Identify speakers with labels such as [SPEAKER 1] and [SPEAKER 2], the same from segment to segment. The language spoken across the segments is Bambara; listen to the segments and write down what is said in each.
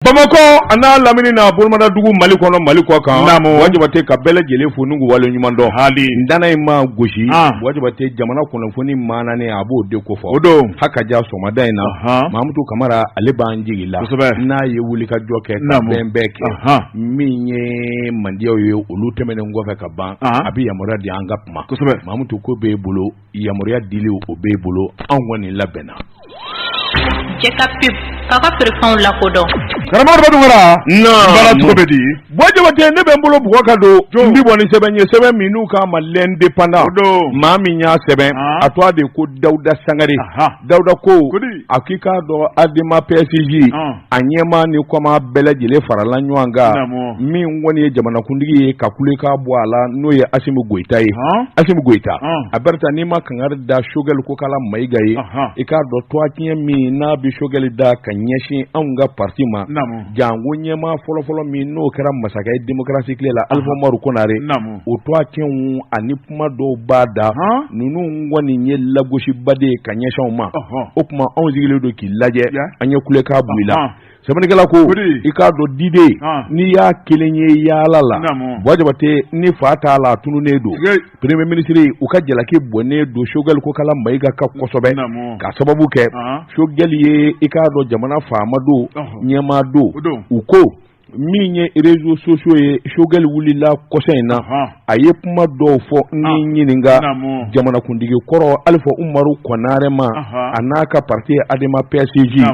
[SPEAKER 1] Bamako ana lamini na bolmada dugu Mali kono Mali ko kan wajibate ka bele jele funu walo nyuma ndo hali ndana ma goshi wajibate jamana kono funi mana ne abo de ko fo odo haka ja so madai na Mamutu Kamara ale banji la na ye wuli ka joke bembeke minye mandio yo olutemene ngofa ka ban abi yamura di angapma Mamutu ko be bolo yamura dili o be bolo anwani labena
[SPEAKER 2] Jeka pip kaka prefon la kodo
[SPEAKER 1] karamar badugara bala tobedi boje wate ne be mbolo bugo kado ndi boni sebenye seben minu ka malen dependant mami nya seben atwa de ko Dauda Sangare Dauda ko akika do adima PSG anyema ni koma bele jele farala nywanga min woni jamana kundigi ka kule ka boala no ye Asimu Goita Asimu Goita aberta ni ma kangar da shogal ko kala maigaye ika do to akinye mi na bi shogal da kanyeshi anga parti ma jango nyema folo mi no kera masaka demokrasi kile la Alpha Maru Konare o to akin ani puma do bada nunu ngwani nye lagoshi bade kanyesha uma o kuma on zigile do ki laje anye kule ka buila sebenigala ko ika do dide ni ya kelenye ya lala wajabate ni fata la tunu ne do premier ministre u ka jalaki bonne do shogal ko kala maiga ka kosobe ka sababu ke shogal ye ika do jamana famado nyema do uko minye réseaux sociaux ye shogal wulila kosaina aye puma do fo ni nyininga jamana kundigi koro Alpha Umaru Konare ma anaka parti adema PSG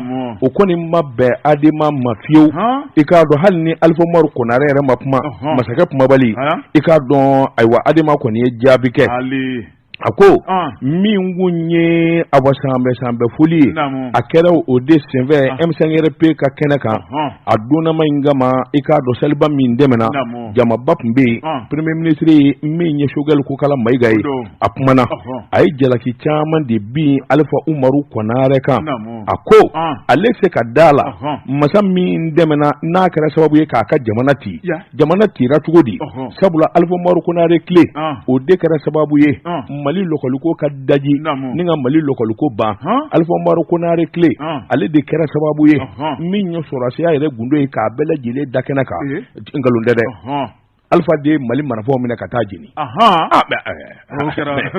[SPEAKER 1] okoni mabbe adema mafio ikado hal ni Alpha Umaru Konare re mapuma masaka puma bali ikado aywa adema koni jabike ako mi ngunye abasambe fuli akera o de senve M5RP ka kenaka aduna mangama ikado salba min demena jama bapmbe premier ministre mi nye shogal ko kala maigaye apmana ay jalaki chaman de bi Alpha Umaru Konare ka ako Alexe Kadala masam min demena na kara sababu ye ka jamanati jamanati ratugodi sabula Alpha Umaru Konare clé o de kara sababu ye Mali lokaluko ka daji ninga Mali lokaluko ba Alpha Umaru Konare clé ale de kera sababu ye min yo sorasiya yere gundo e ka bele jile dakena ka ngalunde de Alpha de Mali manafo mina kata jini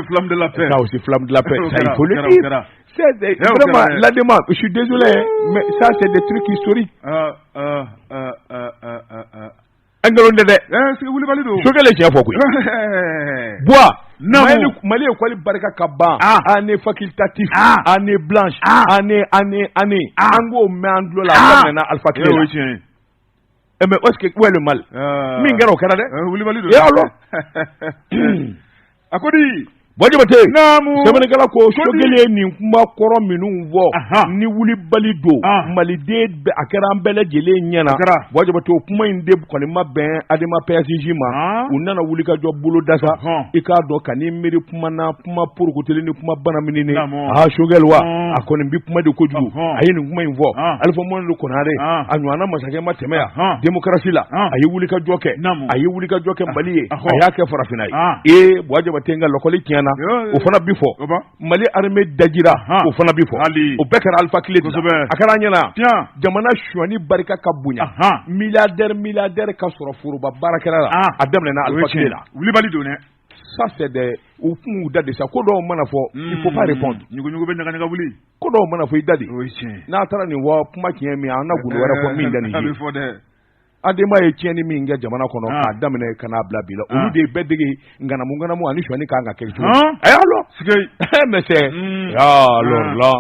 [SPEAKER 3] flamme de la paix
[SPEAKER 1] ça aussi flamme de la paix ça il faut le dire c'est vraiment la demande je suis désolé mais ça c'est des trucs historiques ngalunde de
[SPEAKER 3] c'est wuli balido
[SPEAKER 1] sogale ci afoko bois Mali ko li baraka kaba année facultatif année blanche année ango mandlo la na Alpha Kile mais est-ce que où est le mal mi ngaro kara de
[SPEAKER 3] wuli balido
[SPEAKER 1] et alors
[SPEAKER 3] akodi
[SPEAKER 1] Wajibate sebenigala ko sogele ni kuma koro minu vo ni wuli balido malide akera mbele jele nyana wajibate o kuma inde ko ni maben adema PSG ma unana wuli ka job bulo dasa ika do kani miri kuma na kuma pour ko tele ni kuma bana minine shogelwa akoni bi kuma de ko jugo ayini kuma invo Alpha Mondo Konare anywana masake matemea demokrasi la ayi wuli ka joke mbaliye ayake farafinai wajibate nga lokoli o fana bifo Mali armée dajira o fana bifo o bekara Alpha Kile akara nyana jamana shwani barika kabunya milliardaire ka soro furuba barakara adamna na Alpha Kile
[SPEAKER 3] wuli balido ne
[SPEAKER 1] ça c'est des ou dade ça ko do manafo il faut pas répondre
[SPEAKER 3] nyugo be nyanga wuli
[SPEAKER 1] ko do manafo idadi na tara ni wa kuma kiemi ana gudu wara ko min dani adema ye tieni mi nge jamana kono adamne kana bla bila olu de bedege ngana mu ani shwani ka nga kechu ayalo
[SPEAKER 3] sigay
[SPEAKER 1] mese ya lorla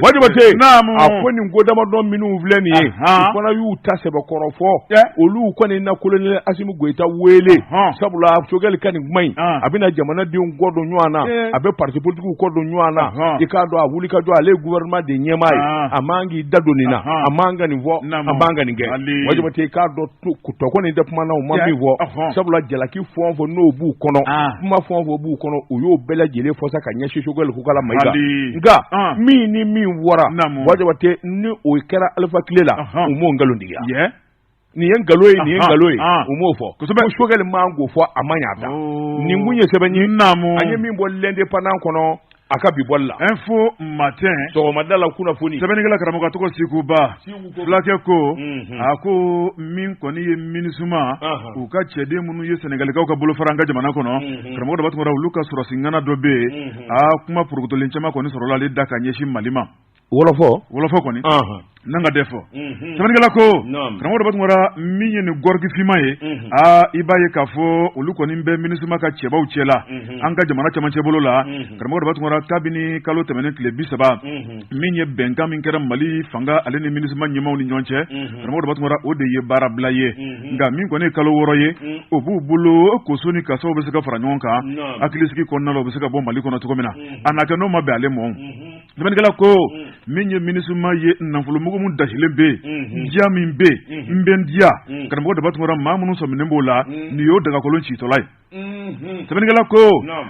[SPEAKER 1] wadi bate akoni ngodama don minu vleni ye kona yu tase ba korofo olu koni na kolonel Asimu Goita wele sabula sogel kan ngmai abina jamana di ngodo nywana abe parti politique ngodo nywana ikado awuli ka do ale gouvernement de nyemai amangi dadonina amanga ni vo amanga ni nge wadi bate do kutoko ni depuma na o mami vo sabula jalaki fo no bu kono kuma fo bu kono o yo bela jele fo saka nyeshe shogol ko kala maiga nga mi wora wajabate ni o kera Alpha Kile la o mo ngalondiga ni yen galoye o mo fo ko shogol mango fo amanya ta ni ngunye sebenyi anye mi bo lende panan kono aka bi bolla
[SPEAKER 3] info matin
[SPEAKER 1] so madala kuna foni
[SPEAKER 3] sebenigala karamoka toko sikuba flake ko ako min koni ye minisuma u ka cede munu ye senegalikaw ka bolo faranga jamana kono karamoka da batungora uluka surasingana dobe kuma purugutolin chama koni sorola le daka nyeshi malima wolofo koni nanga defo sebenigala ko karamoka da batungora minye ni gorgi fima ye ibaye kafo uluko nimbe minisuma ka cheba uchela anga jamana chama chebolo la karamoka da batungora kabini kalo temene kile bisaba minye benka min kera mali fanga ale ni minisuma nyemaw ni nyonche karamoka da batungora ode ye bara blaye nga min ko ne kalo woro ye obu bulo ko soni kaso be seka fara nyonka akilisiki konna lo be seka bo mali kono to komina anaka no mabe ale mo sebenigala ko minye minisuma ye nanfulu mugo mun dashile be jamin be mbendia karamoka da batungora mamunu so minembola ni yo daga kolon chitolai sebenigala ko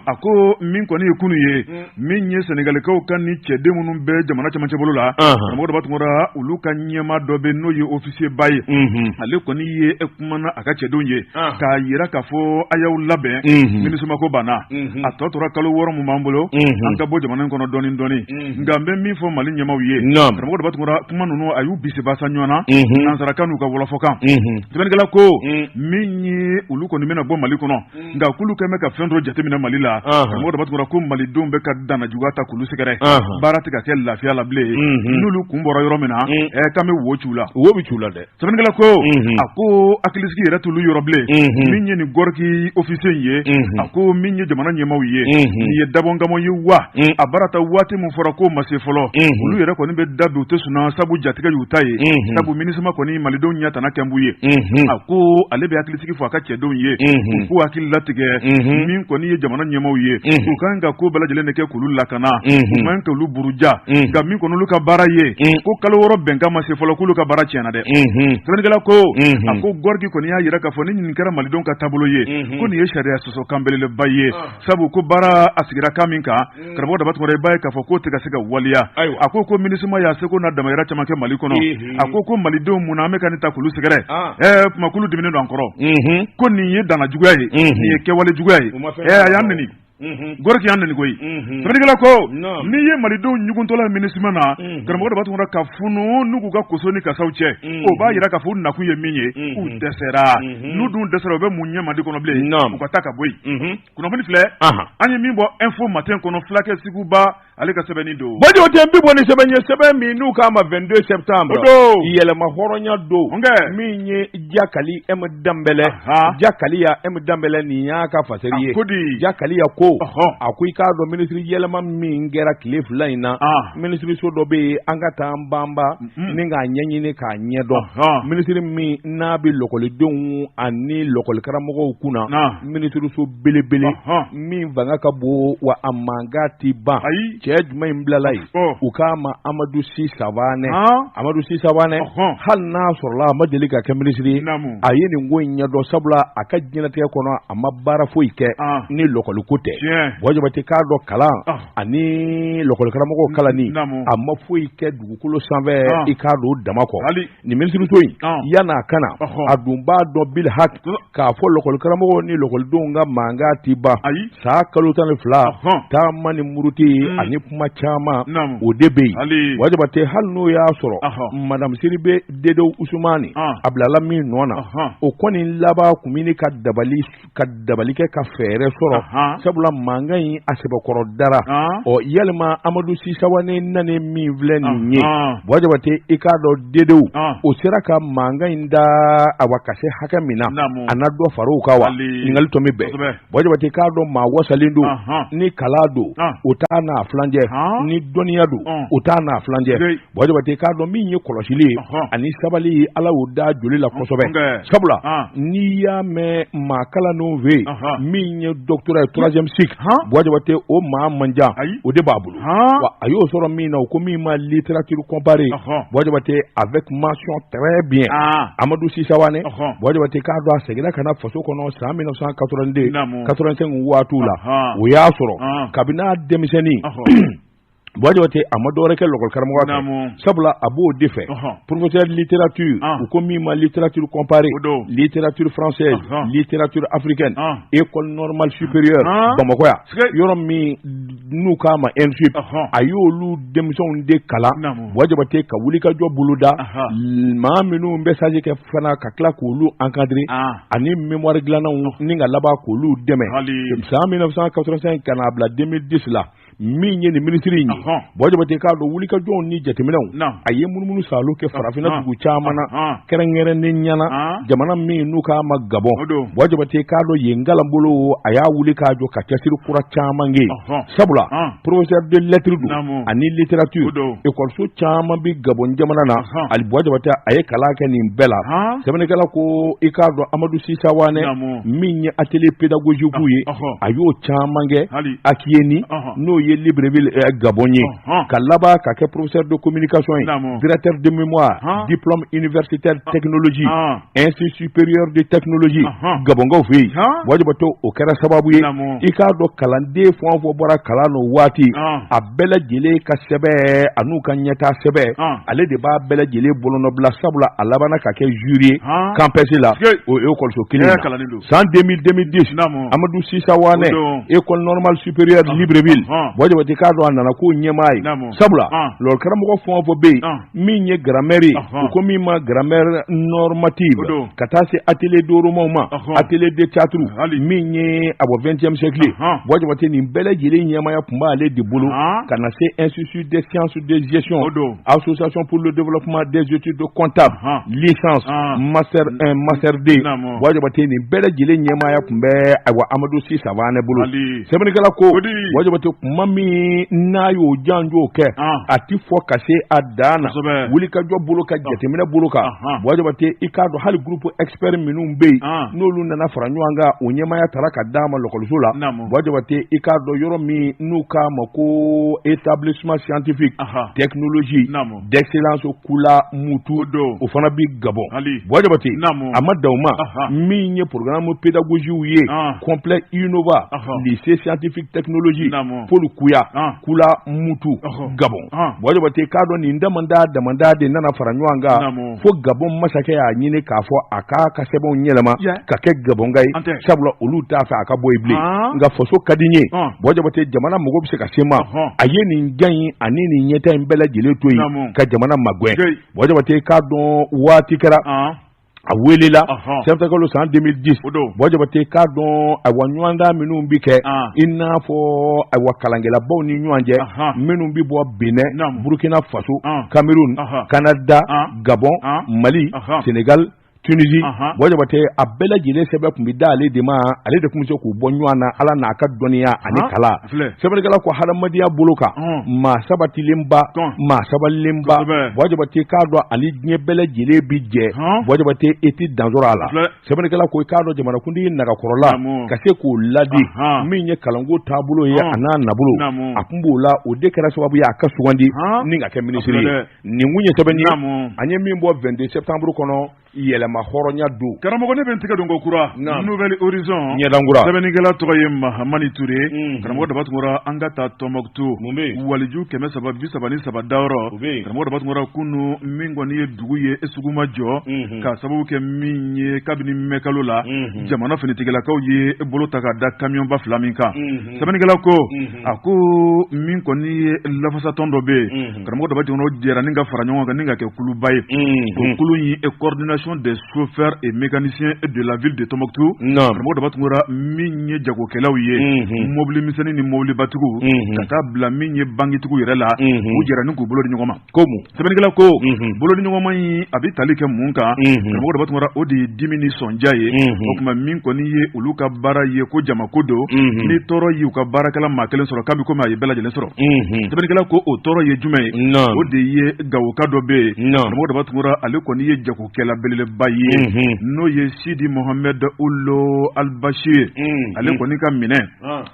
[SPEAKER 3] ako min ko ni kunu ye min ye senegalikaw kan ni cede munun be jamana chama chebolo la karamoka da batungora ulu kan nyema dobe no ye officier baye ale ko ni ye ekumana aka cedon ye ka yira ka fo ayaw labe minisuma ko bana atotora kalo woro mu mambolo anta bo jamana kono doni ngambe min fo mali nyema wiye karamoka da batungora kuma nunu ayu bisi basa nyona nansara kanu ka wolofoka sebenigala ko min ye ulu ko ni mena bo mali kono nga kulu keme ka fendro jatemina mali la karamoka da batungora ko mali dombe ka dana jugata kulu sigare barati ka kel lafiya la ble nulu kumboro yoromina kame wo chula de sebenigala ko ako akiliski yera tulu yoroble minye ni gorki officier ye ako minye jamana nyemaw ye ni ye dabonga mo yiwa abarata wati mu fora ko masefolo ulu yera ko ni be dabu tesuna sabu jatiga yutaye sabu minisuma ko ni mali don nyata na kembuye ako alebe akiliski fo aka chedon ye ko akil latige min ko ni ye jamana nyemaw ye ko kanga ko bala jele ne ke kulu lakana man ka lu buruja ga min ko lu ka bara ye ko kalo woro benga masefolo kulu ka bara chena de sebenigala ko ako gorgi ko ni ya yira ka fo ni kera mali don ka tabulo ye ko ni ye sharia soso kambele le baye sabu ko bara asigira kaminka karabo da batmore baye ka fo ko tiga siga waliya ako ko minisuma ya seko na damayira chama ke mali kono ako ko mali don muname kan ta kulu sigare makulu dimine do ankoro ko ni ye dana jugaye ni ye ke wale jugaye ayamni gorki yanda ni koy sebenigala ko ni ye mali do nyuguntola minisima na karamoka da batungora ka funu nugu ka kosoni ka sauche o ba yira ka funu na kuye minye u desera nudu desera be munya madi kono ble u ka taka boy kuna bani fle anye mimbo info matin kono flake siguba ale ka sebeni do
[SPEAKER 1] bodi o tembi boni sebenye seben minu ka ma 22 septembre yele ma horonya do minye jakali em dambele jakali ya em dambele ni ya ka faseriye jakali ya ko akwai ka do ministry yelema min gera cliff line na ministry so do be angata mbamba ninga nyanyi ne ka nyedo ministry mi na bi lokole don ani lokole karamogo kuna ministry so belebele mi vanga ka bo wa amangati ba chej mai mblalai ukama Amadou Si Savane hal na sorla madelika ka ministry ayeni ngonya do sabla akajina te kono amabara foike ni lokole kote waje bate kado kala ani lokol karamogo kala ni amma foi ke dugukolo sanve ikado damako ni ministry toyi yana kana adumba do bil hak ka fo lokol karamogo ni lokol donga manga tiba sa kalo tan fla ta mani muruti ani kuma chama odebe waje bate halno ya soro madam Siribe Dedo Usmani ablala mi nona o koni laba kumini ka dabali ke ka fere soro sabula mangai aseba koro dara o yelma Amadou Si Savane nane mi vleni nye wajabate ikado dedo o siraka mangai nda awakase hakamina anado farukawa ngali to mebe wajabate ikado ma wasalindu ni kalado utana flanje ni doniado utana flanje wajabate ikado mi nye koloshili ani sabali ala uda joli la kosobe sabula ni ya me makala no ve mi nye doctorat 3e cycle wajabate o ma manja o de babulu wa ayo soro mi na ko mi ma littérature comparée wajabate avec mention très bien Amadou Si Savane wajabate ka do segida kana faso kono 1982 85 watu la o ya soro kabina demiseni Bwajabate amadore ke lokol karamɔgɔ sabula a b'o de fɛ professeur de littérature u ko min ma littérature comparée littérature française littérature africaine école normale supérieure Bamakɔ yan yɔrɔ min n'u k'a ma INSUP a y'olu denmisɛnw de kalan Bwajabate ka wulikajɔ boloda maa minnu bɛ stage kɛ fana ka tila k'olu encadrer ani mémoire dilannanw ni ka laban k'olu dɛmɛ san 1985 ka na bila 2010 la min ye nin ministre in ye Bwajabate k'a dɔn wulikajɔw ni jateminɛw a ye munumunu salo kɛ farafinna dugu caman na kɛrɛnkɛrɛnnen ɲana jamana min n'u k'a ma Gabon Bwajabate k'a dɔn yen ngalanbolo a y'a wuli k'a jɔ ka cɛsiri kura caman kɛ sabula professeur de lettres don ani littérature écoleso caman bi Gabon jamana na ali Bwajabate a ye kalan kɛ nin bɛɛ la sɛbɛnnikɛla ko i k'a dɔn Amadou Sisa Wane min ye atelier pédagogique ye a y'o caman kɛ Akieni n'o ye Libreville Gabon ye ka laban ka kɛ professeur de communication ye directeur de mémoire diplôme universitaire technologie institut supérieur de technologie Gabongaw fɛ yen Bwajabate o kɛra sababu ye i k'a dɔn kalanden fɛn o fɛn bɔra kalan n'o waati a bɛɛ lajɛlen ka sɛbɛn a n'u ka ɲɛtaa sɛbɛn ale de b'a bɛɛ lajɛlen bolonɔbila sabula a labanna ka kɛ jury ye campus la o écoleso kelen san 2010 Amadou Sisa Wane école normale supérieure Libreville Bwajabate k'a dɔn a nana k'o ɲɛmaa ye sabula lɔɔri karamɔgɔ fɛn o fɛn bɛ yen min ye grammaire ye u ko min ma grammaire normative ka taa se atelier de roman ma atelier de théâtre min ye a bɔ 20e siècle Bwajabate nin bɛɛ lajɛlen ɲɛmaaya tun b'ale de bolo ka na se institut des sciences de gestion association pour le développement des études comptables licence master 1 master 2 Bwajabate nin bɛɛ lajɛlen ɲɛmaaya tun bɛ Amadou Sisa Wane bolo sɛbɛnnikɛla ko Bwajabate kuma min n'a y'o janjo kɛ a ti fɔ ka se a dan na wulikajɔ bolo ka jateminɛ bolo kan Bwajabate i k'a dɔn hali groupe expert minnu bɛ yen n'olu nana fara ɲɔgɔn kan o ɲɛmaaya taara ka d'a ma lɔkɔliso la Bwajabate i k'a dɔn yɔrɔ min n'u k'a ma ko établissement scientifique technologie d'excellence Kula Mutu o fana bi Gabon Bwajabate a ma dan o ma min ye programme pédagogique ye complet innova lycée scientifique technologie Paul Kuya Kula Mutu Gabon Bwajabate k'a dɔn nin damanda de nana fara ɲɔgɔn kan fo Gabon masakɛ y'a ɲini k'a fɔ a k'a ka sɛbɛnw yɛlɛma ka kɛ Gabonga ye sabula olu t'a fɛ a ka bɔ yen bilen nka faso ka di n ye Bwajabate jamana mago bɛ se ka se ma a ye nin jan in ani nin ɲɛta in bɛɛ lajɛlen to yen ka jamana magwɛn Bwajabate k'a dɔn waati kɛra a welela sɛbɛnnikɛlaw san 2010 Bwajabate k'a dɔn awa ɲɔgɔndan minnu bi kɛ i n'a fɔ awa kalankɛlabaw ni ɲɔgɔn cɛ minnu bi bɔ Benin Burkina Faso Cameroun Canada Gabon Mali Sénégal Tunisie Bwajabate a bɛɛ lajɛlen sɛbɛn tun bɛ da ale de ma ale de tun bɛ se k'u bɔ ɲɔgɔn na ala n'a ka dɔnniya ani kala sɛbɛnnikɛla ko hadamadenya bolo kan maa sabatilenba maa sabalilenba Bwajabate k'a dɔn ale diɲɛ bɛɛ lajɛlen bi jɛ Bwajabate i tɛ dansɔrɔ a la sɛbɛnnikɛla ko i k'a dɔn jamanakuntigi nagakɔrɔla ka se k'o ladi min ye kalanko taabolo ye a n'a nabolo a tun b'o la o de kɛra sababu ye a ka sugandi ni ka kɛ minisiri ye nin kun ye sɛbɛn ye an ye min bɔ 22 septembre kɔnɔ yɛlɛma hɔrɔnya don
[SPEAKER 3] karamɔgɔ ne bɛ n tigɛ don ko kura nouvelle horizon
[SPEAKER 1] ɲɛdankura
[SPEAKER 3] sɛbɛnnikɛla tɔgɔ ye Mahamani Ture karamɔgɔ Dabatungura an ka taa Tɔnbɔkutu waliju 333 dayɔrɔ karamɔgɔ Dabatungura kunu min kɔni ye dugu ye sugu ma jɔ ka sababu kɛ min ye kabini mɛn kalo la jamana finitigilakaw ye bolo ta ka da kamiyɔnba 2 min kan sɛbɛnnikɛla ko a ko min kɔni ye lafasatɔn dɔ bɛ yen karamɔgɔ Dabatungura jɛra ni ka fara ɲɔgɔn kan ni ka kɛ kuluba ye o kulu in est coordination des chauffeurs et mécaniciens de la ville de Tombouctou. Karamɔgɔ Dabatungura min ye jagokɛlaw ye mobili misɛnnin ni mobili batigiw ka taa bila min ye bangitigiw yɛrɛ la u jɛra ni k'u bolo di ɲɔgɔn ma sɛbɛnnikɛla ko bolo di ɲɔgɔn ma in a bɛ tali kɛ mun kan karamɔgɔ Dabatungura o de ye dimi ni sɔnja ye o tuma min kɔni ye olu ka baara ye ko jamako don ni tɔɔrɔ ye u ka baarakɛla maa kelen sɔrɔ k'a bɛ komi a ye bɛɛ lajɛlen sɔrɔ sɛbɛnnikɛla ko o tɔɔrɔ ye jumɛn ye o de ye gawoka dɔ bɛ yen karamɔgɔ Dabatungura ale kɔni ye jagokɛla belebeleba ye n'o ye Sidi Mohamed Ould al-Bashir ale kɔni ka minɛ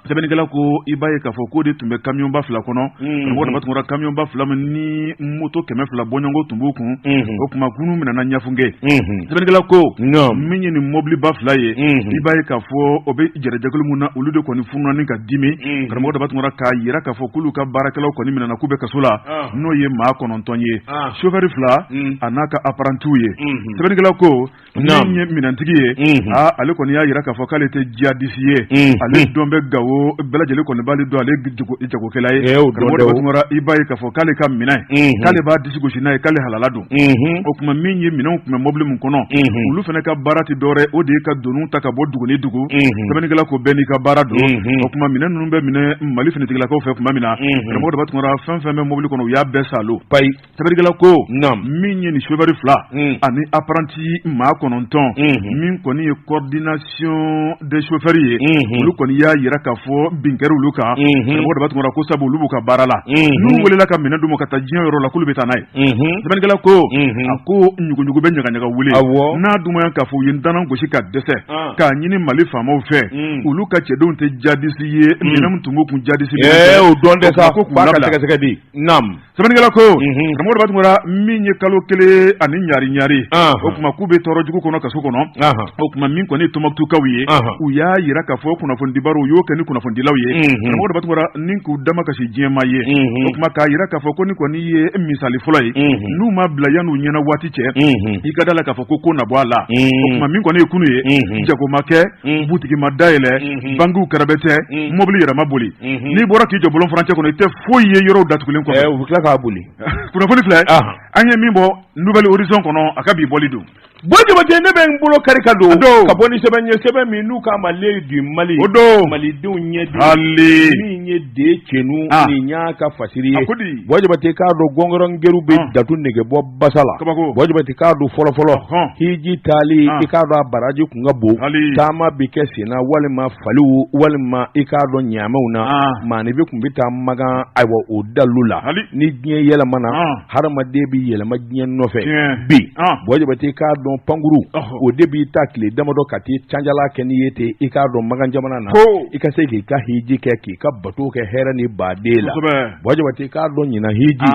[SPEAKER 3] sɛbɛnnikɛla ko i b'a ye k'a fɔ k'o de tun bɛ camion ba 2 kɔnɔ karamɔgɔ dama tun kɔrɔ camion ba 2 min ni moto 200 bɔɲɔgɔnko tun b'u kun o kuma kunu minɛna ɲafunge sɛbɛnnikɛla ko min ye nin mobili ba 2 ye i b'a ye k'a fɔ o bɛ jɛrɛjɛkulu mun na olu de kɔni fununani ka dimi karamɔgɔ dama tun kɔrɔ k'a yira k'a fɔ k'olu ka baarakɛlaw kɔni minɛna k'u bɛ kaso la n'o ye maa 9 ye chauffeur 2 a n'a ka apprentiw ye sɛbɛnnikɛla ko min ye minɛntigi ye ale kɔni y'a yira k'a fɔ k'ale tɛ djihadiste ye ale dɔn bɛ Gawo bɛɛ lajɛlen kɔni b'ale dɔn ale jagokɛla ye karamɔgɔ dama tun kɔrɔ i b'a ye k'a fɔ k'ale ka minɛ k'ale b'a disi gosi n'a ye k'ale halala don o kuma min ye minɛnw tun bɛ mobili mun kɔnɔ olu fana ka baara tɛ dɔwɛrɛ o de ye ka doniw ta ka bɔ dugu ni dugu sɛbɛnnikɛla ko bɛɛ n'i ka baara don o kuma minɛn ninnu bɛ minɛ Mali finitigilakaw fɛ tuma min na karamɔgɔ dama tun kɔrɔ fɛn fɛn bɛ mobili kɔnɔ u y'a bɛɛ salo sɛbɛnnikɛla ko min ye nin chauffeur 2 ani apprenti maa 9 min kɔni ye coordination des chauffeurs ye olu kɔni y'a yira k'a fɔ binkɛri olu kan karamɔgɔ dama tun kɔrɔ ko sabu olu b'u ka baara la n'u welela ka minɛn d'u ma ka taa diɲɛ yɔrɔ la k'olu bɛ taa n'a ye sɛbɛnnikɛla ko a ko ɲuguɲugu bɛ ɲagaɲaga wuli n'a dumaya k'a fɔ u ye ntanan gosi ka dɛsɛ k'a ɲini Mali faamaw fɛ olu ka cɛdenw tɛ djihadiste ye minɛn min tun b'u kun djihadiste
[SPEAKER 1] o dɔn dɛ sa ko k'a ka sɛgɛsɛgɛ di
[SPEAKER 3] sɛbɛnnikɛla ko karamɔgɔ dama tun kɔrɔ min ye kalo 1 ani ɲari o kuma k'u bɛ tɔɔrɔ jugu kɔnɔ kaso kɔnɔ o kuma min kɔni ye Tɔnbukutukaw ye u y'a yira k'a fɔ kunnafonidibaru u y'o kɛ ni kunnafonidilaw ye karamɔgɔ dama tun kɔrɔ ni k'u dama kasi diɲɛma ye o kuma k'a yira k'a fɔ ko ni kɔni ye misali fɔlɔ ye n'u ma bila yan'u ɲɛna waati cɛ i ka da la k'a fɔ ko na bɔ a la o kuma min kɔni ye kunu ye jago ma kɛ butigi ma dayɛlɛ bangiw kɛrɛbɛ tɛ mobili yɛrɛ ma boli n'i bɔra k'i jɔ bolon farancɛ kɔnɔ i tɛ foyi ye yɔrɔw datugulen kɔfɛ
[SPEAKER 1] u tila k'a boli
[SPEAKER 3] kunnafoni filɛ an ye min bɔ Nouvelle Horizon kɔnɔ a ka bi bɔli don
[SPEAKER 1] Jabate ne bɛ n bolo kari ka don ka bɔ ni sɛbɛn ye sɛbɛn min n'u k'a ma le du Mali
[SPEAKER 3] o don
[SPEAKER 1] malidenw ɲɛ min ye de cɛnu ni y'a ka fasiri ye Jabate k'a dɔn gɔngɔrɔngeru bɛ datu nege bɔ basa la Jabate k'a don fɔlɔfɔlɔ hiji tali i k'a dɔn a baraji kun ka bon taama bi kɛ senna walima faliw walima i k'a dɔn ɲaamɛw na maanifi kun bɛ taa magan ayiwa o dalu la ni diɲɛ yɛlɛmana hadamaden bi yɛlɛma diɲɛ nɔfɛ bi Jabate k'a dɔn pankuru o de b'i ta tile damadɔ ka t'i canjala kɛ n'i ye ten i k'a dɔn magan jamana na i ka se k'i ka hiji kɛ k'i ka bato kɛ hɛrɛ ni baden la Jabate k'a dɔn ɲina hiji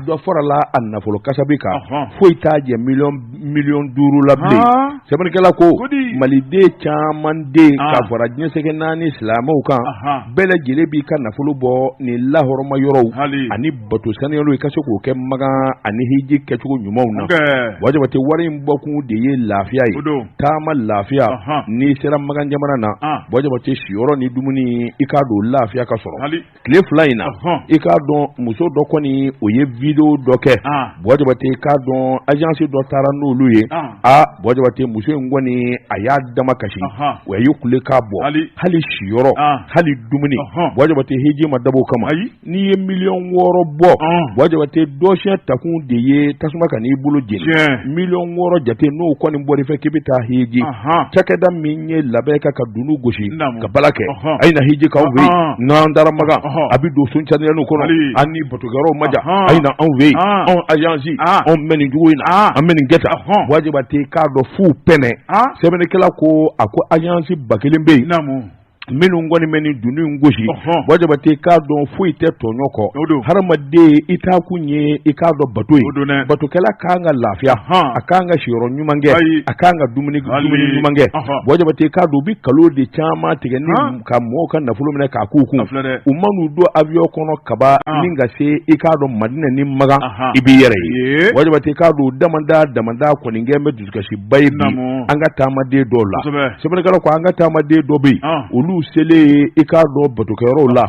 [SPEAKER 1] dɔ fɔra la a nafolo kasabi kan foyi t'a jɛ miliyɔn 5 la bilen sɛbɛnnikɛla ko maliden caman den ka fara diɲɛsɛgɛ 4 silamɛw kan bɛɛ lajɛlen b'i ka nafolo bɔ ni lahɔrɔma yɔrɔw ani bato saniyaliw i ka se k'o kɛ magan ani hiji kɛcogo ɲumanw na Jabate wari in bɔkun de ye lafiya ye taama lafiya n'i sera magan jamana na Jabate siyɔrɔ ni dumuni i k'a don lafiya ka sɔrɔ tile 2 in na i k'a dɔn muso dɔ kɔni o ye video dɔ kɛ Jabate k'a dɔn agence dɔ taara n'olu ye Jabate muso in kɔni a y'a dama kasi o y'i kule k'a bɔ hali siyɔrɔ hali dumuni Jabate hiji ma dab'o kama n'i ye miliyɔn 6 bɔ Jabate dɔsiyɛn takun de ye tasuma ka n'i bolo jeni miliyɔn 6 jate n'o kɔni bɔra fɛ k'i bɛ taa hiji cakɛda min ye labɛn ka dunu gosi ka bala kɛ a ye na hiji k'aw fɛ yen n'an taara magan a bɛ don sun caniyaliw kɔnɔ an ni batokɛlaw maja a ye na anw fɛ yen anw agence anw bɛ nin cogo in na an bɛ nin kɛ tan Jabate k'a dɔn fu pɛnɛ sɛbɛnnikɛla ko a ko agence 1000 bɛ yen minnu kɔni bɛ nin dunu in gosi Jabate k'a dɔn foyi tɛ tɔɲɔ kɔ hadamaden i t'a kun ye i k'a dɔn bato ye batokɛla k'an ka lafiya a k'an ka siyɔrɔ ɲuman kɛ a k'an ka dumuni ɲuman kɛ Jabate k'a dɔn u bɛ kalo de caman tigɛ ni ka mɔgɔw ka nafolo minɛ k'a k'u kun u man'u don avion kɔnɔ kaba ni ka se i k'a dɔn Madina ni magan i b'i yɛrɛ ye Jabate k'a dɔn damanda kɔni kɛ bɛ dusukasiba ye bi an ka taamaden dɔw la sɛbɛnnikɛla ko an ka taamaden dɔ bɛ yen olu sele i k'a dɔn batokɛyɔrɔw la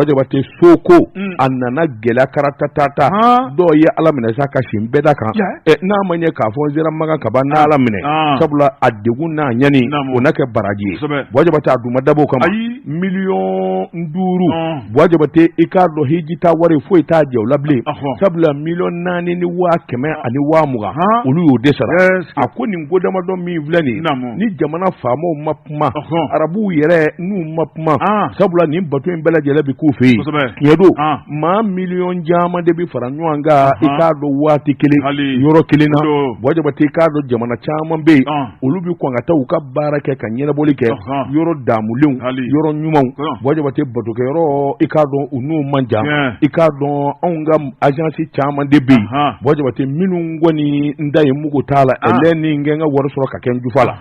[SPEAKER 1] Jabate soko a nana gɛlɛya karatatata dɔw ye ala minɛ sa ka sin bɛɛ da kan n'a ma ɲɛ k'a fɔ n sera magan kaba n'ala minɛ sabula a degun n'a ɲani o na kɛ baraji ye Jabate a duma dab'o kama million nduru wajabate ikado hijita wari fo ita je olable sabla million nani ni wa keme ani wa muga ulu yo desara akoni ngodama don mi vlani ni jamana famo mapma arabu yere nu mapma sabla ni bato en bela jele bi ku fe yedo ma million jama de bi faranwanga ikado wati kele yoro kele na wajabate ikado jamana chama be ulu bi ko ngata uka barake kan yena bolike yoro damulew yoro nyumon wajabate bato ke yoro ikado unu manja ikado onga agence chama de be wajabate minu ngoni ndaye mugo tala eleni ngenga worosoro ka ken jufala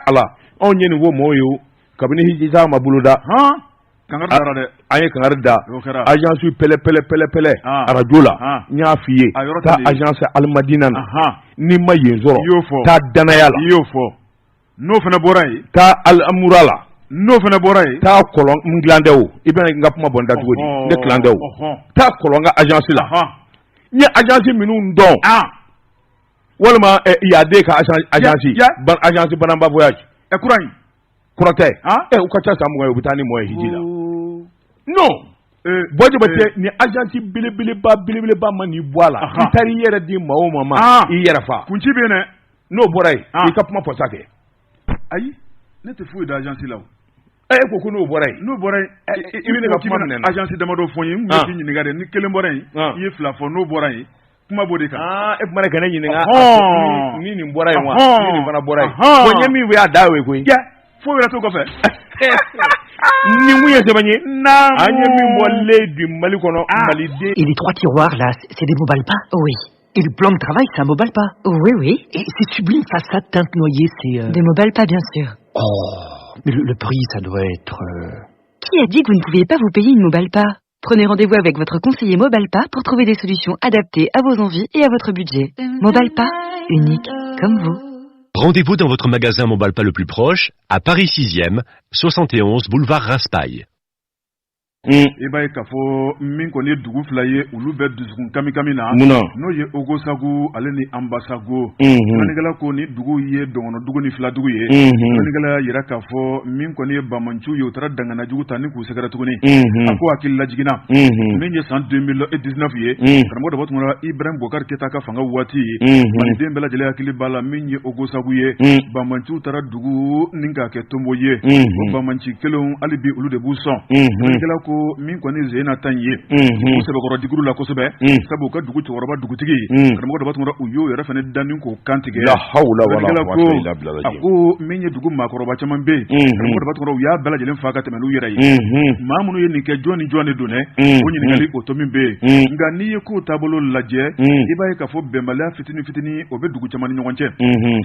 [SPEAKER 1] ala onye ni wo moyo kabini hijita mabuluda
[SPEAKER 3] kangar dara de
[SPEAKER 1] aye kangar da agence pele arajola nya fiye ta agence almadina ni mayezo ta danayala
[SPEAKER 3] yofo no fana boray
[SPEAKER 1] ta al amurala
[SPEAKER 3] no fana boray
[SPEAKER 1] ta kolon nglandew ibena ngapuma bonda tugodi ne klandew ta kolonga agence la nya agence minun don walma yade ka agence ban agence banamba voyage
[SPEAKER 3] e kuran
[SPEAKER 1] kurate ukacha samu yo bitani moye hijila no boje bate ni agence bilibili ba mani boala itari yere di mawo mama yere fa
[SPEAKER 3] kunci bene
[SPEAKER 1] no boray ikapuma posake
[SPEAKER 3] ayi ne te fouille d'agence là
[SPEAKER 1] ko no boray
[SPEAKER 3] ibine ka kuma nena agence de mado fonyi ngi ni ngade ni kele boray yi fla fo no boray kuma bode ka
[SPEAKER 1] mara kana ni nga ni boray wa ni bana boray ko nyemi we adawe ko
[SPEAKER 3] ya fo wera to ko fe
[SPEAKER 1] ni muye sebanye na anyemi molle du mali kono mali de.
[SPEAKER 4] Et les 3 tiroirs là, c'est des Mobalpa? Oui. Et le plan de travail, c'est un Mobalpa? Oui. Et ces sublimes façades teintes noyées, c'est...
[SPEAKER 2] Des Mobalpa, bien sûr.
[SPEAKER 4] Oh, mais le prix, ça doit être...
[SPEAKER 2] Qui a dit que vous ne pouviez pas vous payer une Mobalpa? Prenez rendez-vous avec votre conseiller Mobalpa pour trouver des solutions adaptées à vos envies et à votre budget. Mobalpa, unique comme vous.
[SPEAKER 5] Rendez-vous dans votre magasin Mobalpa le plus proche, à Paris 6e, 71 boulevard Raspail.
[SPEAKER 3] Eba kafo min koni dugu flaye ulu be dusukun kami na no ye ogosagu ale ni ambasago manigala ko ni dugu ye dongono dugu ni fla dugu ye manigala yira kafo min koni bamanchu yo tara dangana jugu tani ku segara tuguni ako akil lajigina min ye san 2019 ye karamo da batuma Ibrahim Bokar Keta ka fanga wati mani dembela jele akili bala min ye ogosagu ye bamanchu tara dugu ninga ke tombo ye bamanchi kelon alibi ulu de buson manigala ko min koni zena tanye sebe ko diguru la ko sebe sabu ka dugu choroba dugutigi karamo da batuma uyo yara fane danin ko kantige
[SPEAKER 1] la hawla wala quwwata illa billah
[SPEAKER 3] ako menye dugu makoroba chaman be karamo da batuma ya bala jelen faka temelu yera yi mamunu ye nike joni done onyi ngali otomin be nga ni ko tabolo laje ibaye ka fo bembala fitini obe dugu chaman nyonche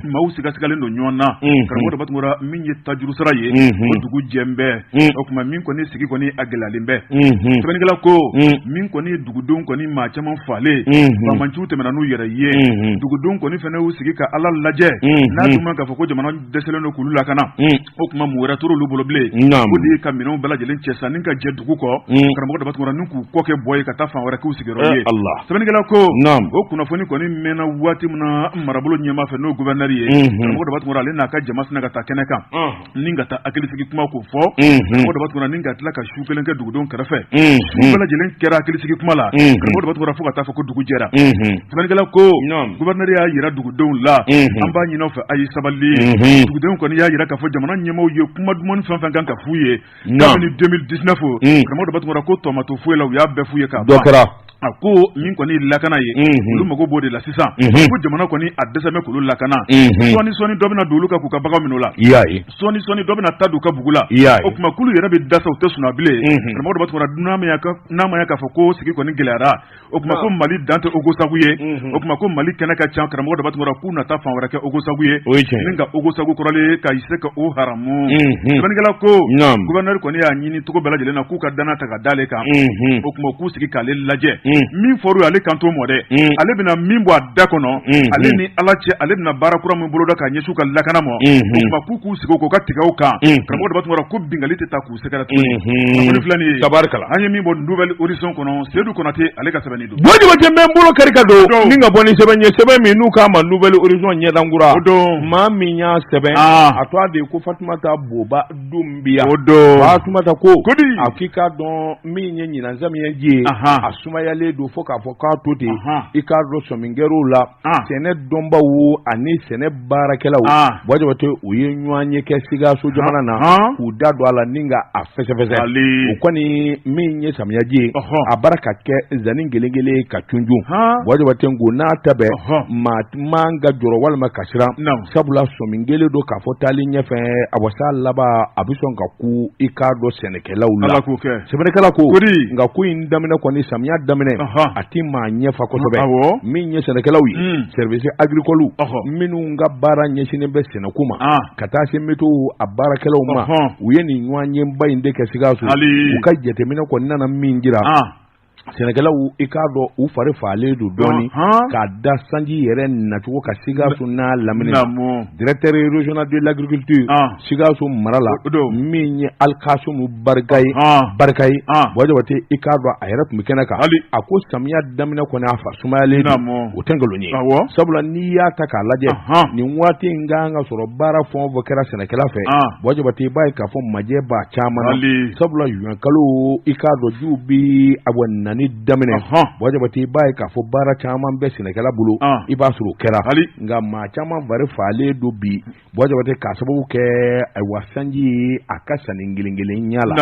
[SPEAKER 3] mawu sigasigalen do nyonna karamo da batuma minye tajuru saraye dugu jembe okuma min koni sigi koni agelale limbe tebengela ko min koni dugudon koni ma chaman fale ba manchu temena no yere ye dugudon koni fene usigi ka ala laje na duma ka foko jamana deseleno kulula kana o kuma muwera toro lubolo ble ko di kamino bala jelen chesa ninka je dugu ko karamo da batmora ninku koke boy ka tafa wara ku sigero ye tebengela ko o kuna foni koni mena wati muna marabolo nyema fe no gouverneur ye karamo da batmora le na ka jamas na ka takeneka ninga ta akili sigi kuma ko fo karamo da batmora ninga tlaka shukelen ka don karafe bala jelen kera akili sigi kuma la karamo da batmora fuka tafa ko dugu jera tebengela ko gouverneur ya yira dugu don la amba nyino fa ayi sabali dugu don ko ni ya yira ka fo jamana nyema ye kuma dumon fanfan kan ka fuye ni 2019 karamo da batmora ko tomato fuye la ya be fuye ka
[SPEAKER 1] dokara
[SPEAKER 3] ako min koni lakana ye ulu mago bode la sisan ko jamana koni adesa me kulu lakana soni dobina dulu ka ku ka baga minola soni dobina tadu ka bugula o kuma kulu yera be dasa o tesuna bile karamo do batmora nama yaka fako sigi koni gelara o kuma ko mali dante ogosaguye o kuma ko mali kenaka chan karamo do batmora kuna ta fan warake ogosaguye ninga ogosagu korale ka iseka o haramu banigala ko gouverneur koni ya nyini to ko bela jele na ku ka dana ta ka dale ka o kuma ku sigi kale laje min fɔra ale kanto mɔ dɛ ale bɛna min bɔ a da kɔnɔ ale ni ala cɛ ale bɛna baara kura min boloda ka ɲɛsu ka lakana mɔ o k'u k'u sigi k'u ka tigɛw kan karamɔgɔ de b'a tuma ko bingali tɛ taa k'u sɛgɛrɛ tuguni filɛ nin ye tabarikala an ye min bɔ nouvelle horizon kɔnɔ Seydou Konate ale ka sɛbɛnni don
[SPEAKER 1] Bojibate bɛ n bolo kari ka don ni ka bɔ ni sɛbɛn ye sɛbɛn min n'u k'a ma nouvelle horizon ɲɛdankura o don maa min y'a sɛbɛn a to a de ko Fatumata Boba Dumbiya o don Fatumata ko a k'i k'a dɔn min ye ɲinanzamiya ji ye a sumayalen don fo k'a fɔ k'a to ten i k'a dɔn sɔmingɛrɛw la sɛnɛ dɔnbaw ani sɛnɛ baarakɛlaw Bojibate u ye ɲɔgɔn ye kɛ Sikaso jamana na k'u da don a la ni ka a fɛsɛfɛsɛ o kɔni min ye samiyaji ye a baara ka kɛ zani gelen ka tunjun Bojibate ngo n'a ta bɛɛ maa man ka jɔrɔ walima ka siran sabula sɔmingelen don k'a fɔ taali ɲɛfɛ a wasa laban a bɛ sɔn ka ku i k'a dɔn sɛnɛkɛlaw la sɛbɛnnikɛla ko nka ko in daminɛ kɔni samiya daminɛ a ti maa ɲɛfa kosɛbɛ min ye sɛnɛkɛlaw ye service agricole minnu ka baara ɲɛsinnen bɛ sɛnɛko ma ka taa se météo a baarakɛlaw ma u ye nin ɲɔgɔn ye ba in de kɛ Sikaso u ka jateminɛ kɔni nana min jira sɛnɛkɛlaw i k'a dɔn u fari faalen don dɔɔni k'a da sanji yɛrɛ nacogo ka Sikaso n'a lamini directeur régional de l'agriculture Sikaso mara la min ye Alkasumu Barikayi Bojibate i k'a dɔn a yɛrɛ tun bɛ kɛnɛ kan a ko samiya daminɛ kɔni a fa sumayalen don o tɛ nkalon ye sabula n'i y'a ta k'a lajɛ nin waati in kan ka sɔrɔ baara fɛn o fɛn kɛra sɛnɛkɛla fɛ Bojibate i b'a ye k'a fɔ majɛ b'a caman na sabula juin kalo i k'a dɔn jiw bi a bɔ nani daminɛ Bojibate i b'a ye k'a fɔ baara caman bɛ sɛnɛkɛla bolo i b'a sɔrɔ o kɛra nka maa caman fari faalen don bi Bojibate k'a sababu kɛ ayiwa sanji a ka sanni kelen ɲa la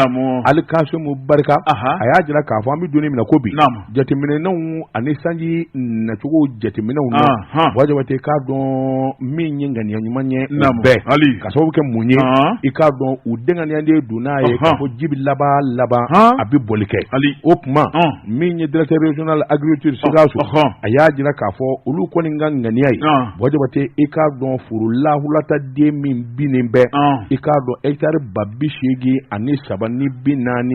[SPEAKER 1] Alkasumu Barika a y'a jira k'a fɔ an bɛ donni minɛ ko bi jateminɛnanw ani sanji nacogo jateminɛw na Bojibate k'a dɔn min ye ŋaniya ɲuman ye bɛɛ ka sababu kɛ mun ye i k'a dɔn u denganiyanden don n'a ye k'a fɔ ji bɛ laban a bɛ boli kɛ o tuma min ye directeur régional agriculture Sikaso a y'a jira k'a fɔ olu kɔni ka ŋaniya ye Bojibate i k'a dɔn foro lahulata den min binnen bɛ i k'a dɔn hectare 80 ani 3 ni 40 ani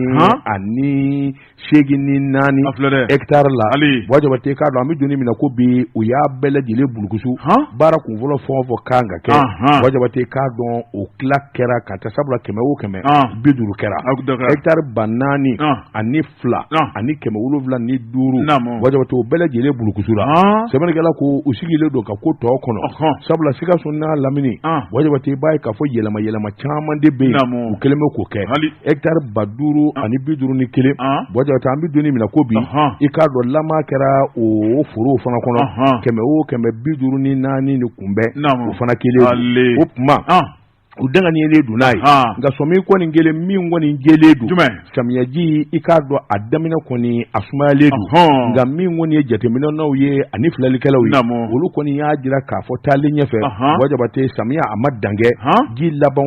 [SPEAKER 1] 84 hectare la Bojibate i k'a dɔn an bɛ donni minɛ ko bi u y'a bɛɛ lajɛlen bulukusu baara kunfɔlɔ fɛn o fɛn kan ka kɛ Bojibate i k'a dɔn o tila kɛra ka taa sabula 100 o 100 50 kɛra hectare 400 ani 2 ani 775 Bojibate o bɛɛ lajɛlen bulukusura sɛbɛnnikɛla ko u sigilen don ka ko tɔ kɔnɔ sabula Sikaso n'a lamini Bojibate i b'a ye k'a fɔ yɛlɛma caman de bɛ yen u kɛlen bɛ k'o kɛ hectare 50 ani 51 Bojibate an bɛ donni minɛ ko bi i k'a dɔn lama kɛra o forow fana kɔnɔ 154 ni kunbɛn o fana kelen o tuma u danganiyalen don n'a ye nka sɔmi kɔni kelen min kɔni jɛlen don samiyaji i k'a dɔn a daminɛ kɔni a sumayalen don nka min kɔni ye jateminɛw ye ani filalikɛlaw ye olu kɔni y'a jira k'a fɔ taalen ɲɛfɛ Bojibate samiya a ma dankɛ ji laban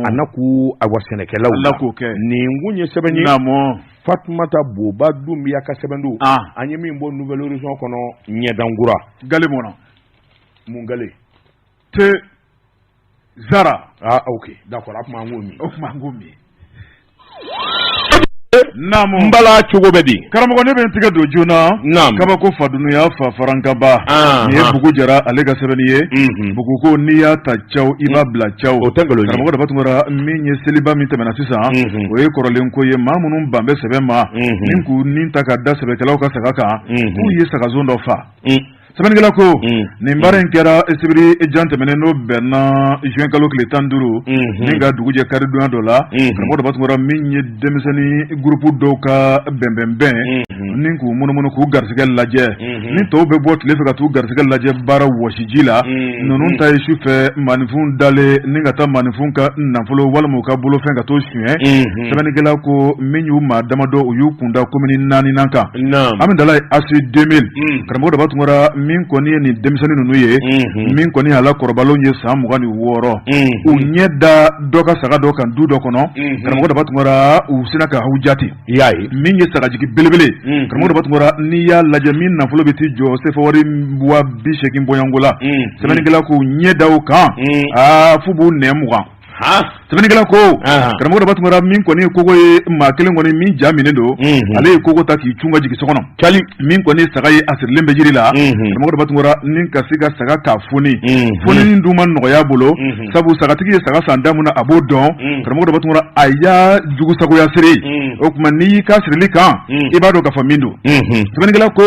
[SPEAKER 1] a na k'u awa sɛnɛkɛlaw la nin kun ye sɛbɛn ye Fatumata Boba Dumbiya ka sɛbɛn don an ye min bɔ nouvelle horizon kɔnɔ ɲɛdankura
[SPEAKER 3] gale mɔna
[SPEAKER 1] mun gale
[SPEAKER 3] te Zara
[SPEAKER 1] ok d'accord a kuma an k'o min
[SPEAKER 3] Naamu
[SPEAKER 1] mbala cogo bɛ di
[SPEAKER 3] karamɔgɔ ne bɛ n tigɛ don joona kabako fadunu y'a fa farankaba nin ye Bugu Jara ale ka sɛbɛnni ye Bugu ko n'i y'a ta caw i b'a bila caw
[SPEAKER 1] o tɛ nkalon ye
[SPEAKER 3] karamɔgɔ de b'a tuma min ye seliba min tɛmɛna sisan o ye kɔrɔlen ko ye maa minnu ban bɛ sɛbɛn ma ni k'u nin ta ka da sɛbɛkɛlaw ka saga kan k'u ye sagazon dɔ fa sɛbɛnnikɛla ko nin baara in kɛra sibiri jan tɛmɛnen n'o bɛnna juin kalo tile 15 ni ka dugu jɛ karidonya dɔ la karamɔgɔ de b'a tuma min ye denmisɛnnin gurupu dɔw ka bɛnbɛnbɛn ni k'u munumunu k'u garisɛgɛ lajɛ ni tɔw bɛ bɔ tile fɛ ka t'u garisɛgɛ lajɛ baara wɔsiji la ninnu ta ye sufɛ maninfin dalen ni ka taa maninfin ka nafolo walima u ka bolofɛn ka t'o suɲɛ sɛbɛnnikɛla ko min y'u maa damadɔ u y'u kunda komini 4nan kan an bɛ dala ye asi 2000 karamɔgɔ de b'a tuma min kɔni ye nin denmisɛnnin ninnu ye min kɔni ala kɔrɔbalenw ye san 26 u ɲɛ da dɔ ka saga dɔ kan du dɔ kɔnɔ karamɔgɔ de b'a tuma u sina ka hawu jati i y'a ye min ye sagajigi belebele karamɔgɔ de b'a tuma n'i y'a lajɛ min nafolo bɛ t'i jɔ sefawari 80 bɔɲɔngo la sɛbɛnnikɛla k'u ɲɛ da o kan f'u b'u nɛ mugan sɛbɛnnikɛla ko karamɔgɔ dɔ b'a tun min kɔni ye kogo ye maa kelen kɔni min ja minen don ale ye kogo ta k'i cun ka jigin so kɔnɔ cali min kɔni saga ye a sirilen bɛ jiri la karamɔgɔ dɔ b'a tun ni ka se ka saga k'a foni foni dun ma nɔgɔya bolo sabu sagatigi ye saga san da mun na a b'o dɔn karamɔgɔ dɔ b'a tun a y'a jugu sagoya siri o tuma n'i y'i ka sirili kan i b'a dɔn k'a fɔ min don sɛbɛnnikɛla ko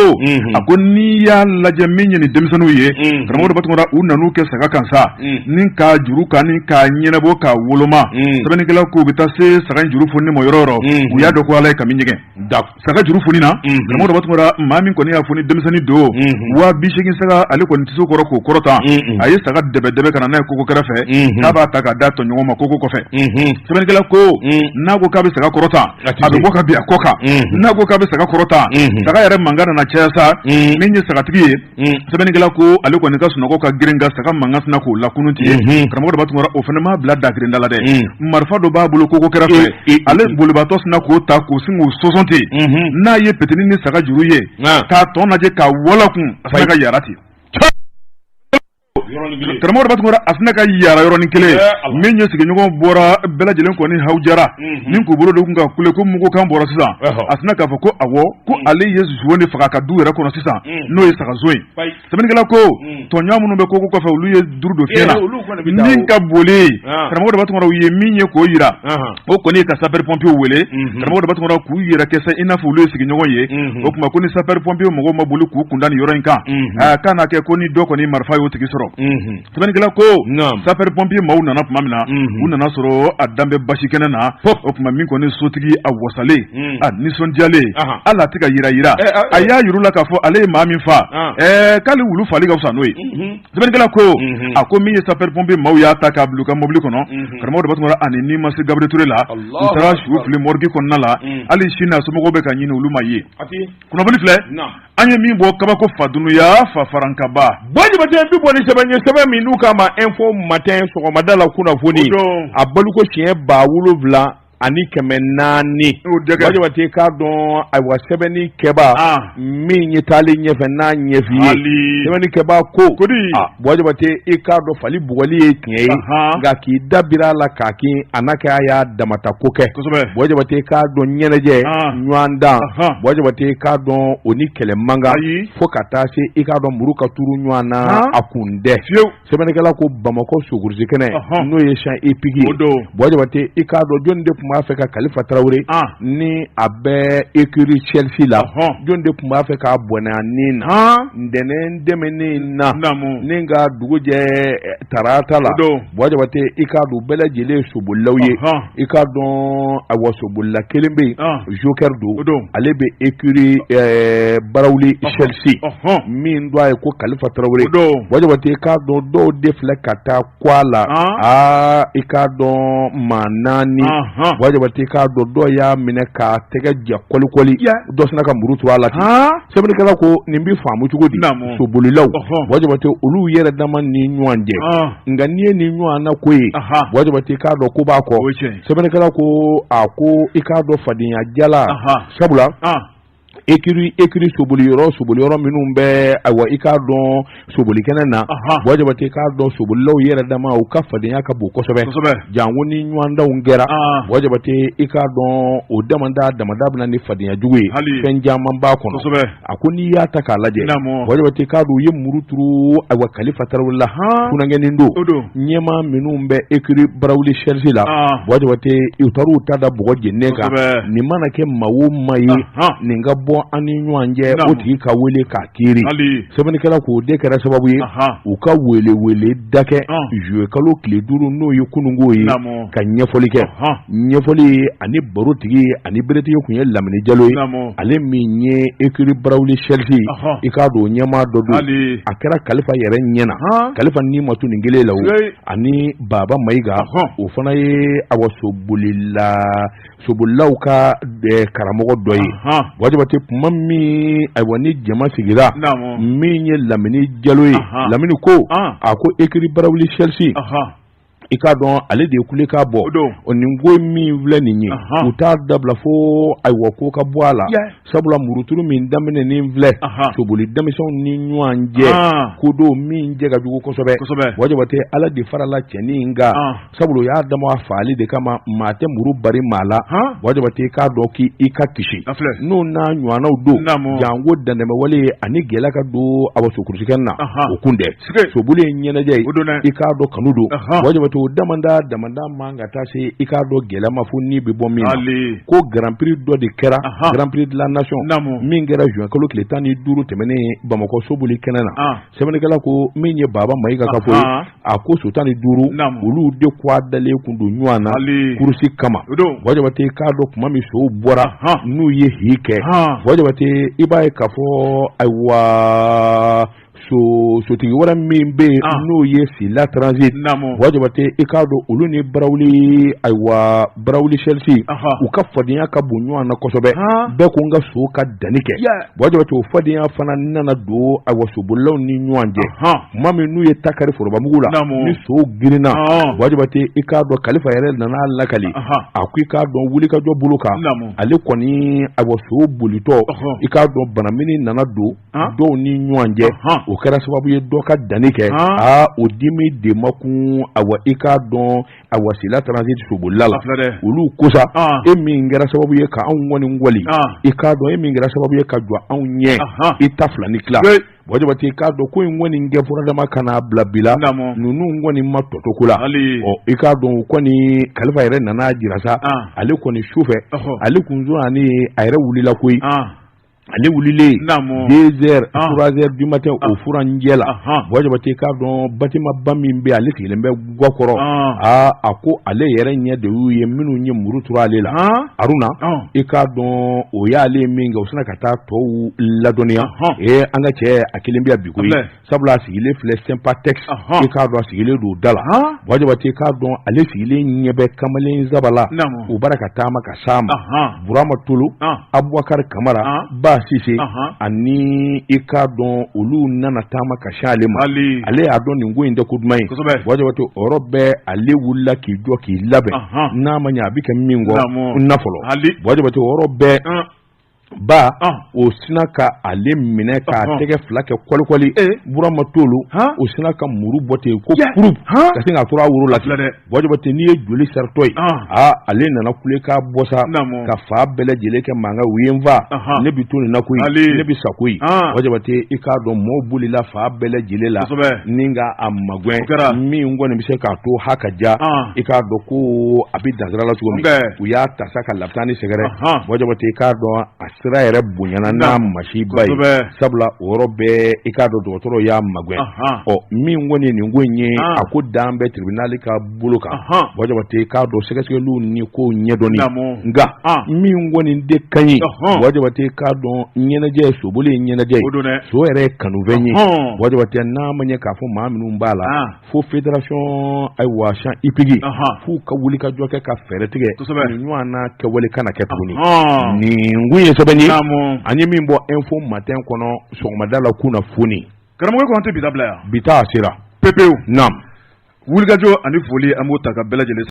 [SPEAKER 3] a ko n'i y'a lajɛ min ye ni denmisɛnninw ye karamɔgɔ dɔ b'a tun u nan'u kɛ saga kan sa ni k'a juru kan ni k'a ɲɛnabɔ k'a woloma sɛbɛnnikɛla ko u bɛ taa se saga in juru foni ma yɔrɔ u y'a dɔn ko ala ye ka min ɲɛgɛn saga juru foni na karamɔgɔ dɔ b'a tun maa min kɔni y'a foni denmisɛnnin don 280 saga ale kɔni tɛ se kɔrɔ k'o kɔrɔta a ye saga dɛbɛ ka na n'a ye kogo kɛrɛfɛ k'a b'a ta k'a da tɔɲɔgɔn ma kogo kɔfɛ sɛbɛnnikɛla ko n'a ko k'a bɛ saga kɔrɔta a bɛ bɔ ka bin a kɔ kan n'a ko k'a bɛ saga kɔrɔta saga yɛrɛ mankan nana caya sa min ye sagatigi ye sɛbɛnnikɛla ko ale kɔni ka sunɔgɔ ka girin ka saga mankan sina k'o lakunun tigɛ karamɔgɔ dɔ b'a tun o fana m'a bila dakirinda la dɛ marifa dɔ b'a bolo kogo kɛrɛfɛ ale bolibaatɔ sina k'o ta k'o sin k'o sɔsɔnte n'a ye petini ni saga juru ye k'a tɔ lajɛ k'a wala kun a sina ka yara ten karamɔgɔ dɔ b'a tun a sina ka yara yɔrɔnin kelen min ye sigiɲɔgɔn bɔra bɛɛ lajɛlen kɔni hawujara nin k'u bolo de kun ka kule ko mugu kan bɔra sisan a sina k'a fɔ ko awɔ ko ale ye zuwo de faga ka du yɛrɛ kɔnɔ sisan n'o ye sagazo ye sɛbɛnnikɛla ko tɔɲɔgɔn minnu bɛ kogo kɔfɛ olu ye duru dɔ fiɲɛ na min ka boli karamɔgɔ dɔ b'a tun u ye min ye k'o yira o kɔni ye ka sapɛri pɔnpiw wele karamɔgɔ dɔ b'a tun k'u yɛrɛ kɛsɛ i n'a fɔ olu ye sigiɲɔgɔn ye o tuma ko ni sapɛri pɔnpiw mɔgɔw ma boli k'u kunda nin yɔrɔ in kan k'a n'a kɛ ko ni dɔ kɔni marifa y'o tigi sɔrɔ sɛbɛnnikɛla ko sapɛri pɔnpiye maaw nana tuma min na u nana sɔrɔ a danbɛ basi kɛnɛ na o tuma min kɔni sotigi a wasalen a nisɔndiyalen hali a tɛ ka yira a y'a yiru la k'a fɔ ale ye maa min fa k'ale wulu fali ka fisa n'o ye sɛbɛnnikɛla ko a ko min ye sapɛri pɔnpiye maaw y'a ta k'a bila u ka mobili kɔnɔ karamɔgɔ dɔ b'a tuma ani ni ma se Gabiriyɛli Ture la u taara su fili morgue kɔnɔna la hali sini a somɔgɔw bɛ ka ɲini olu ma ye kunnafoni filɛ an ye min bɔ kabako fadunuya fa farankaba
[SPEAKER 1] Bajibaten bi bɔ ni sɛbɛn min n'u k'a ma info matin sɔgɔmada la kunnafoni a baluko siɲɛ 7,000 ani 400 Bajibaten k'a dɔn ayiwa sɛbɛnni kɛba min ye taalen ɲɛfɛ n'a ɲɛf'i ye sɛbɛnni kɛba ko Bajibaten i k'a dɔn fali bugɔli ye tiɲɛ ye nka k'i da bir'a la k'a kin a n'a kɛ a y'a damata ko kɛ Bajibaten k'a dɔn ɲɛnajɛ ɲɔgɔn dan Bajibaten k'a dɔn o ni kɛlɛ manga fo ka taa se i k'a dɔn muru ka turu ɲɔgɔn na a kun dɛ sɛbɛnnikɛla ko Bamakɔ Sokurusi kɛnɛ n'o ye champ épique ye Bajibaten i k'a dɔn jɔnni de tun b'a fɛ ka Kalifa Tarawele ni a bɛ écurie Chelsea la jɔn de tun b'a fɛ k'a bɔnɛ a nin na ntɛnɛn dɛmɛnen na ni ka dugu jɛ tarata la Bajibaten i k'a dɔn bɛɛ lajɛlen ye sobolilaw ye i k'a dɔn ayiwa sobolila kelen bɛ yen Joker don ale bɛ écurie Barawuli Chelsea min don a ye ko Kalifa Tarawele Bajibaten i k'a dɔn dɔw de filɛ ka taa kɔ a la i k'a dɔn maa 4 Bajibaten k'a dɔn dɔw y'a minɛ k'a tɛgɛ ja kɔlikɔli dɔ sina ka muru to a la ten sɛbɛnnikɛla ko nin bɛ faamu cogo di sobolilaw Bajibaten olu yɛrɛ dama ni ɲɔgɔn cɛ nka n'i ye nin ɲɔgɔn na ko ye Bajibaten k'a dɔn ko b'a kɔ sɛbɛnnikɛla ko a ko i k'a dɔn fadenya jala sabula écurie soboli yɔrɔ minnu bɛ ayiwa i k'a dɔn soboli kɛnɛ na Bajibaten k'a dɔn sobolilaw yɛrɛ dama u ka fadenya ka bon kosɛbɛ jango ni ɲɔgɔndanw kɛra Bajibaten i k'a dɔn o damada bɛna ni fadenya jugu ye fɛn caman b'a kɔnɔ a ko n'i y'a ta k'a lajɛ Bajibaten k'a dɔn u ye muru turu ayiwa Kalifa Tarawele la kunnagɛnnin don ɲɛmaa minnu bɛ écurie Barawuli Chelsea la Bajibaten u taara u ta da bɔgɔ jɛnnen kan nin mana kɛ maa o maa ye nin ka bɔ an ni ɲɔgɔn cɛ o tigi ka wele k'a kiiri sɛbɛnnikɛla k'o de kɛra sababu ye u ka wele dakɛ juillet kalo tile 5 n'o ye kunungo ye ka ɲɛfɔli kɛ ɲɛfɔli ani barotigi ani beretigi kun ye Lamini Jalo ye ale min ye écurie Barawuli Chelsea i k'a dɔn ɲɛmaa dɔ don a kɛra Kalifa yɛrɛ ɲɛna Kalifa ni ma to nin kelen la o ani Baba Mayiga o fana ye awa sobolilaw ka karamɔgɔ dɔ ye Bajibaten kuma min ayiwa ni jama sigira min ye Lamini Jalo ye Lamini ko a ko écurie Barawuli Chelsea i k'a dɔn ale de ye kulekan bɔ o nin ko min filɛ nin ye u t'a dabila fo ayiwa ko ka bɔ a la sabula muruturu min daminɛnen filɛ soboli denmisɛnw ni ɲɔgɔn cɛ ko don min jɛ ka jugu kosɛbɛ wajabate ala de farala cɛnin nka sabula y'a dama faali de kama maa tɛ muru bari maa la wajabate k'a dɔn k'i ka kisi n'o n'a ɲɔgɔnnaw don jango dantɛmɛwale ani gɛlɛya ka don a waso kurusikɛn na o kun dɛ soboli ye ɲɛnajɛ ye i k'a dɔn kanu don wajabate o damanda man ka taa se i k'a dɔn gɛlɛya ma fo ni bɛ bɔ min na ko grand prix dɔ de kɛra grand prix de la nation min kɛra juin kalo tile 15 tɛmɛnen bamakɔ soboli kɛnɛ na sɛbɛnnikɛla ko min ye baba mayiga ka fɔ a ko so 15 olu de ko a dalen kun don ɲɔgɔn na kurusi kama wajabate k'a dɔn kuma min sow bɔra n'u ye hi kɛ wajabate i b'a ye k'a fɔ ayiwa sotigi wɛrɛ min bɛ yen n'o ye Sila Transit wajabate i k'a dɔn olu ni Barawuli Chelsea u ka fadenya ka bon ɲɔgɔn na kosɛbɛ bɛɛ ko n ka so ka danni kɛ wajabate o fadenya fana nana don sobolilaw ni ɲɔgɔn cɛ kuma min n'u ye takari forobamugu la ni so girinna wajabate i k'a dɔn kalifa yɛrɛ nana lakali a ko i k'a dɔn wulikajɔ bolo kan ale kɔni so bolitɔ i k'a dɔn banamini nana don dɔw ni ɲɔgɔn cɛ o kɛra sababu ye dɔ ka danni kɛ o dimi de ma kun i k'a dɔn Sila Transit sobolila la olu kosa e min kɛra sababu ye ka anw ŋɔni wali i k'a dɔn e min kɛra sababu ye ka jɔ anw ɲɛ i ta fila ni tila wajabate i k'a dɔn ko in ŋɔni kɛ furadama kana bila bila ninnu ŋɔni ma tɔtɔko la i k'a dɔn kɔni kalifa yɛrɛ nana jira sa ale kɔni sufɛ ale kun ani a yɛrɛ wulila koyi ale wulilen 2h 3h du matin o furanjɛ la wajabate k'a dɔn bâtiment ba min bɛ ale sigilen bɛ Guakɔrɔ a ko ale yɛrɛ ɲɛ de y'u ye minnu ye muru turu ale la Aruna i k'a dɔn o y'ale min kɛ o sina ka taa tɔw ladɔnniya an ka cɛ a kelen bɛ bi koyi sabula a sigilen filɛ Sympatex i k'a dɔn a sigilen don da la wajabate k'a dɔn ale sigilen ɲɛ bɛ Kamalen Zabala u bara ka taama ka s'a ma Burama Tolo Abubakar Kamara Sise ani i k'a dɔn olu nana taama ka se ale ma ale y'a dɔn nin ko in tɛ ko duman ye wajabate o yɔrɔ bɛɛ ale wulila k'i jɔ k'i labɛn n'a ma ɲɛ a bɛ kɛ min kɔ nafolo wajabate o yɔrɔ bɛɛ ba o sina ka ale minɛ k'a tɛgɛ fila kɛ kɔlikɔli Burama Tolo o sina ka muru bɔ ten ko kuru ka sin ka tora woro la wajabate n'i ye joli saritɔ ye ale nana kule k'a bɔsa ka fa bɛɛ lajɛlen kɛ mankan u ye n fa ne bi to nin na koyi ne bi sa koyi wajabate i k'a dɔn maaw bolila fa bɛɛ lajɛlen la ni ka a magwɛn min kɔni bɛ se k'a to ha ka ja i k'a dɔn ko a bɛ dansira la cogo min u y'a ta sa ka lafiya ni sɛgɛrɛ wajabate i k'a dɔn sira yɛrɛ bonyana n'a masiba ye sabula o yɔrɔ bɛɛ i k'a dɔn dɔgɔtɔrɔ y'a magwɛn min kɔni nin ko in ye a ko dan bɛ tribunal ka bolo kan wajabate i k'a dɔn sɛgɛsɛgɛliw ni ko ɲɛdɔnni nka min kɔni de ka ɲi wajabate i k'a dɔn ɲɛnajɛ soboli ye ɲɛnajɛ ye so yɛrɛ ye kanufɛn ye wajabate n'a ma ɲɛ k'a fɔ maa minnu b'a la fo fédération champ hippique f'u ka wuli ka jɔ kɛ ka fɛɛrɛ tigɛ nin ɲɔgɔn na kɛwale kana kɛ tuguni nin kun ye sɛbɛn an ye min bɔ info matin kɔnɔ sɔgɔmada la kunnafoni
[SPEAKER 3] karamɔgɔ ko an tɛ bi dabila yan
[SPEAKER 1] bi taa sera
[SPEAKER 3] pepewu
[SPEAKER 1] naam
[SPEAKER 3] wulikajɔ ani foli an b'o ta ka bɛɛ lajɛlen